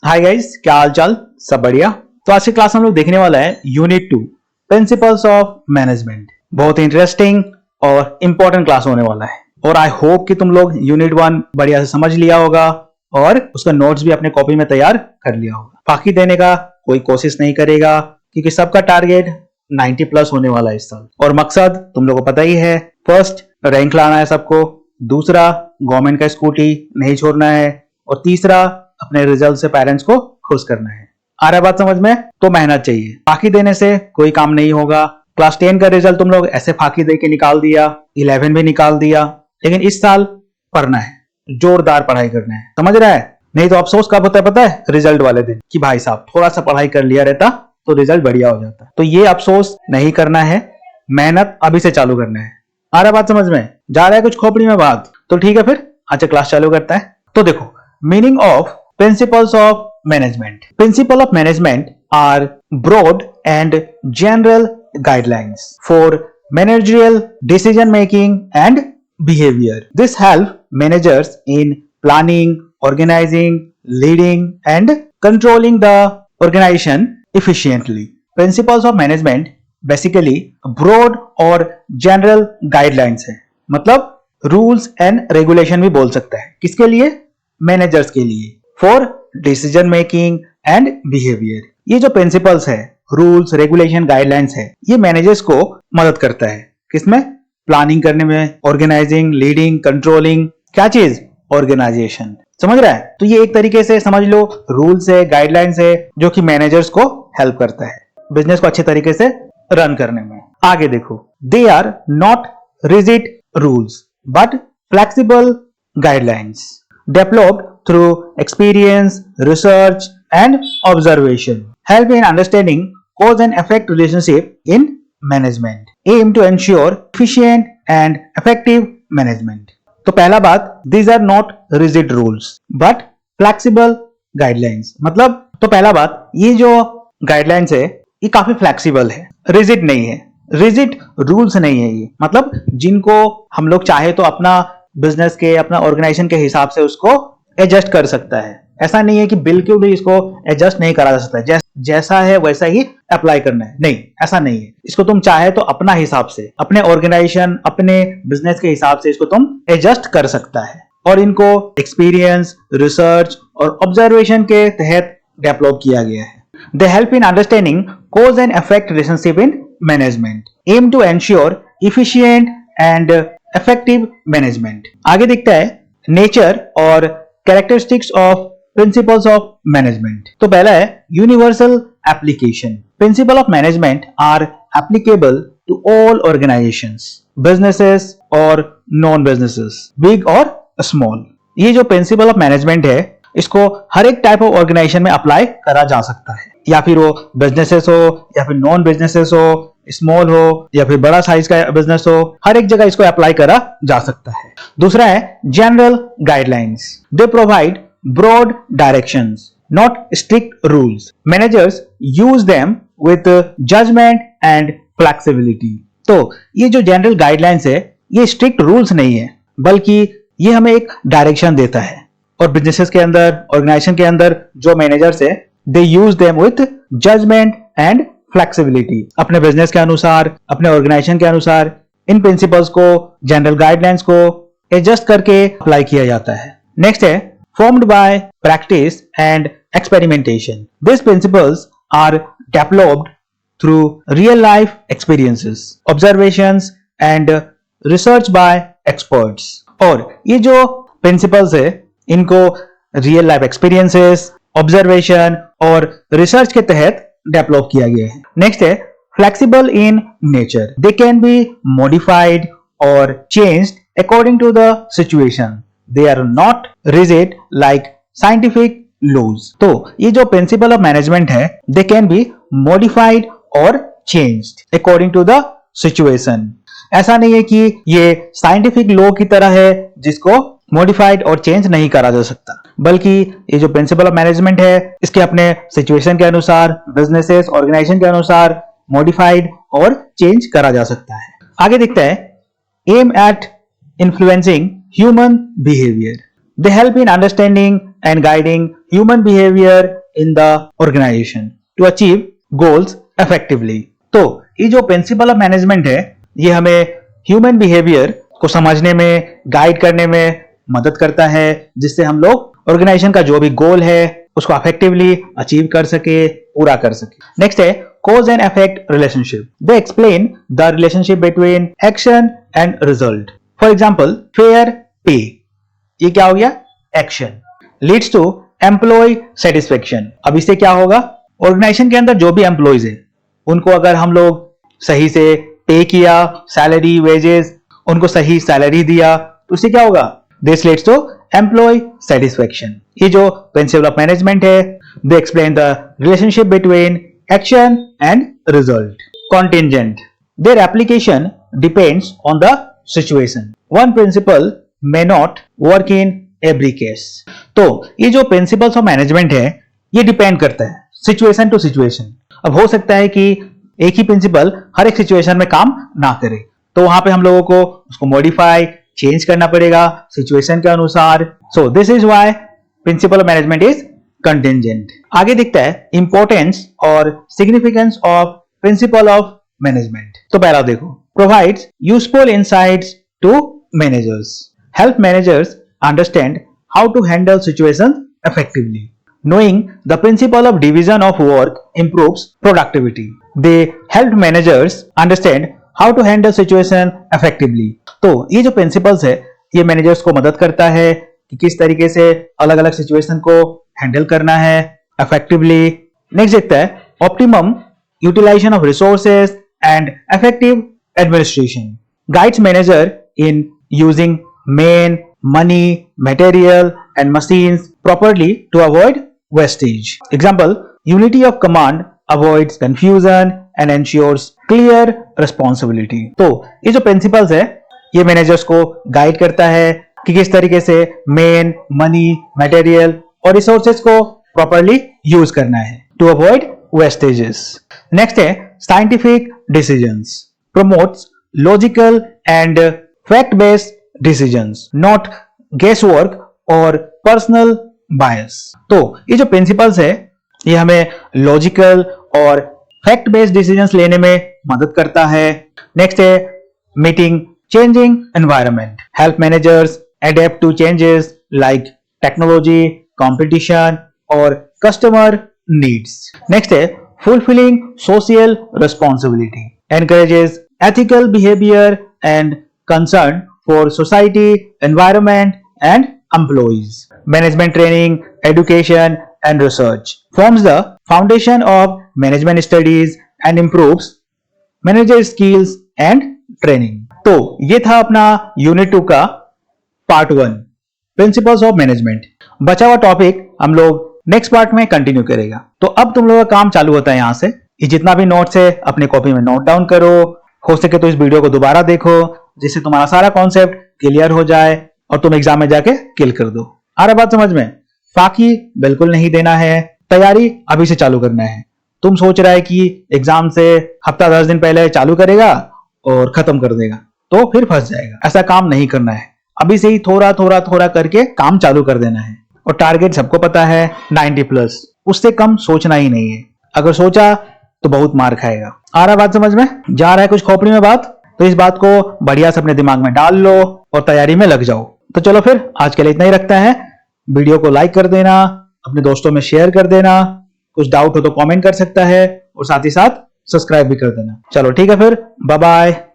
Hi guys, क्या हाल चाल? सब बढ़िया। तो आज की क्लास हम लोग देखने वाला है यूनिट 2 प्रिंसिपल्स ऑफ मैनेजमेंट। बहुत इंटरेस्टिंग और इंपॉर्टेंट क्लास होने वाला है और आई होप कि तुम लोग यूनिट 1 बढ़िया से समझ लिया होगा और उसका नोट्स भी अपने कॉपी में तैयार कर लिया होगा। बाकी देने का कोई कोशिश नहीं करेगा क्योंकि सबका टारगेट 90 प्लस होने वाला है इस साल और मकसद तुम लोगों को पता ही है, फर्स्ट रैंक लाना है सबको, दूसरा गवर्नमेंट का स्कूटी नहीं छोड़ना है और तीसरा अपने रिजल्ट से पेरेंट्स को खुश करना है। आ रहा बात समझ में? तो मेहनत चाहिए, फाकी देने से कोई काम नहीं होगा। क्लास 10 का रिजल्ट तुम लोग ऐसे फाकी दे के निकाल दिया, 11 भी निकाल दिया, लेकिन इस साल पढ़ना है, जोरदार पढ़ाई करना है, समझ रहा है? नहीं तो अफसोस कब होता है पता है? रिजल्ट वाले दिन, कि भाई साहब थोड़ा सा पढ़ाई कर लिया रहता तो रिजल्ट बढ़िया हो जाता। तो ये अफसोस नहीं करना है, मेहनत अभी से चालू करना है। आ रहा बात समझ में? जा रहा है कुछ खोपड़ी में बात? तो ठीक है फिर अच्छा क्लास चालू करता है। तो देखो, meaning of Principles of management. Principles of management are broad and general guidelines for managerial decision making and behavior. This helps managers in planning, organizing, leading and controlling the organization efficiently. Principles of management basically broad और general guidelines है, मतलब rules and regulation भी बोल सकता है। किसके लिए? Managers के लिए, for decision making and behaviour. ये जो प्रिंसिपल्स है, रूल्स, रेगुलेशन, गाइडलाइंस है, ये मैनेजर्स को मदद करता है किसमें? प्लानिंग करने में, ऑर्गेनाइजिंग, लीडिंग, कंट्रोलिंग। क्या चीज? ऑर्गेनाइजेशन। समझ रहा है? तो ये एक तरीके से समझ लो रूल्स है, गाइडलाइंस है जो कि मैनेजर्स को हेल्प करता है बिजनेस को अच्छे तरीके से रन करने में। आगे देखो, they are not rigid rules but flexible guidelines developed through experience, research and observation, help in understanding cause and effect relationship in management, aim to ensure efficient and effective management. तो पहला बात, these are not rigid rules but flexible guidelines। मतलब तो पहला बात, ये जो guidelines है ये काफी फ्लेक्सिबल है, रिजिड नहीं है, रिजिड रूल्स नहीं है ये, मतलब जिनको हम लोग चाहे तो अपना बिजनेस के, अपना ऑर्गेनाइजेशन के हिसाब से उसको एडजस्ट कर सकता है। ऐसा नहीं है कि बिल्कुल भी इसको एडजस्ट नहीं करा जा सकता है, जैसा है वैसा ही अप्लाई करना है, नहीं, ऐसा नहीं है। इसको तुम चाहे तो अपना हिसाब से, अपने ऑर्गेनाइजेशन, अपने बिजनेस के हिसाब से इसको तुम एडजस्ट कर सकता है और इनको एक्सपीरियंस, रिसर्च और ऑब्जर्वेशन के तहत डेवलप किया गया है। They help in understanding cause and effect relationship in management, aim to ensure efficient and effective management. आगे दिखता है नेचर और characteristics of principles of management. तो पहला है universal application. Principle of management are applicable to all organisations, businesses और non businesses, big और small. ये जो प्रिंसिपल ऑफ मैनेजमेंट है इसको हर एक टाइप ऑफ ऑर्गेनाइजेशन में अप्लाई करा जा सकता है, या फिर वो बिजनेसेस हो या फिर नॉन बिजनेसेस हो, स्मॉल हो या फिर बड़ा साइज का बिजनेस हो, हर एक जगह इसको अप्लाई करा जा सकता है। दूसरा है general guidelines. They provide broad directions, not strict rules. Managers use them with judgement and flexibility. तो ये जो जनरल गाइडलाइंस है ये स्ट्रिक्ट रूल्स नहीं है, बल्कि ये हमें एक डायरेक्शन देता है और बिजनेसेस के अंदर, ऑर्गेनाइजेशन के अंदर जो मैनेजर्स है they use them with judgement and flexibility. अपने बिजनेस के अनुसार, अपने ऑर्गेनाइजेशन के अनुसार इन प्रिंसिपल्स को, जनरल गाइडलाइंस को एडजस्ट करके अप्लाई किया जाता है। नेक्स्ट है formed by practice and experimentation. This principles are developed through real life experiences, observations and research by experts. और ये जो प्रिंसिपल्स है इनको रियल लाइफ एक्सपीरियंसेस, ऑब्जर्वेशन और रिसर्च के तहत डेवलप किया गया है। नेक्स्ट है flexible in nature. They can be modified और changed according to the situation. They are not rigid like scientific laws. तो ये जो प्रिंसिपल ऑफ मैनेजमेंट है दे कैन बी मॉडिफाइड और changed according to the situation. ऐसा नहीं है कि ये साइंटिफिक लॉ की तरह है जिसको मॉडिफाइड और चेंज नहीं करा जा सकता, बल्कि ये जो प्रिंसिपल ऑफ मैनेजमेंट है इसके अपने सिचुएशन के अनुसार, बिजनेसेस, ऑर्गेनाइजेशन के अनुसार मॉडिफाइड और चेंज करा जा सकता है। आगे दिखता है aim at influencing human behaviour. They help in understanding and guiding human behavior in the organization to achieve goals effectively. तो ये जो प्रिंसिपल ऑफ मैनेजमेंट है ये हमें ह्यूमन बिहेवियर को समझने में, गाइड करने में मदद करता है, जिससे हम लोग ऑर्गेनाइजेशन का जो भी गोल है उसको इफेक्टिवली अचीव कर सके, पूरा कर सके. नेक्स्ट है cause and effect relationship. They explain the relationship between action and result. For example, fair pay. ये क्या हो गया? Action leads to employee satisfaction. अब इससे क्या होगा? ऑर्गेनाइजेशन के अंदर जो भी एम्प्लॉइज है उनको अगर हम लोग सही से पे किया, सैलरी, वेजेस, उनको सही सैलरी दिया, तो इससे क्या होगा? This leads to employ satisfaction. ये जो प्रिंसिपल ऑफ मैनेजमेंट है, they explain the relationship between action and result. Contingent. Their application depends on the situation. One principle may not work in every case. तो ये जो principles of management है ये depend करता है सिचुएशन टू सिचुएशन. अब हो सकता है कि एक ही प्रिंसिपल हर एक सिचुएशन में काम ना करे, तो वहां पे हम लोगों को उसको मॉडिफाई, चेंज करना पड़ेगा सिचुएशन के अनुसार. So this is why principle of management is contingent. आगे दिखता है इंपॉर्टेंस और significance of principle of management. तो पहला देखो, provides useful insights to managers. Help managers understand how to handle situations effectively. Knowing the principle of division of work improves productivity. They help managers understand how to handle situation effectively. तो ये जो principles है ये managers को मदद करता है कि किस तरीके से अलग अलग सिचुएशन को हैंडल करना है इफेक्टिवली. नेक्स्ट देखता है optimum utilisation of resources and effective administration. Guides manager in using men, money, material and machines properly to avoid wastage. Example, unity of command avoids confusion and ensures clear responsibility. तो ये जो principles है ये managers को guide करता है कि किस तरीके से मेन, मनी, मटेरियल और रिसोर्सेज को प्रॉपर्ली यूज करना है टू अवॉइड वेस्टेजेस. नेक्स्ट है scientific decisions. Promotes logical and fact based decisions, not guess work और पर्सनल बायस. तो ये जो प्रिंसिपल्स है ये हमें लॉजिकल और फैक्ट बेस्ड डिसीजंस लेने में मदद करता है. नेक्स्ट है meeting changing environment. Help managers adapt to changes like technology, competition और कस्टमर नीड्स. नेक्स्ट है fulfilling social responsibility. Encourages ethical behaviour and concern for society, environment and employees. Management training, education and research forms the foundation of management studies and improves manager skills and training. तो ये था अपना unit 2 का part 1 principles of management. बचा हुआ topic हम लोग next part में कंटिन्यू करेगा. तो अब तुम लोगों का काम चालू होता है. यहां से ये जितना भी नोट्स है अपनी कॉपी में नोट डाउन करो. हो सके तो इस वीडियो को दोबारा देखो जिससे तुम्हारा सारा कॉन्सेप्ट क्लियर हो जाए और तुम एग्जाम में जाके किल कर दो. आ रहा बात समझ में? फाकी बिल्कुल नहीं देना है, तैयारी अभी से चालू करना है. तुम सोच रहा है कि एग्जाम से हफ्ता 10 दिन पहले चालू करेगा और खत्म कर देगा तो फिर फंस जाएगा. ऐसा काम नहीं करना है. अभी से ही थोड़ा थोड़ा थोड़ा करके काम चालू कर देना है. और टारगेट सबको पता है 90+, उससे कम सोचना ही नहीं है. अगर सोचा तो बहुत मार खाएगा. आ रहा बात समझ में? जा रहा है कुछ खोपड़ी में बात? तो इस बात को बढ़िया से अपने दिमाग में डाल लो और तैयारी में लग जाओ. तो चलो फिर आज के लिए इतना ही रखता है. वीडियो को लाइक कर देना, अपने दोस्तों में शेयर कर देना, कुछ डाउट हो तो कमेंट कर सकता है और साथ ही साथ सब्सक्राइब भी कर देना. चलो ठीक है फिर, बाय बाय.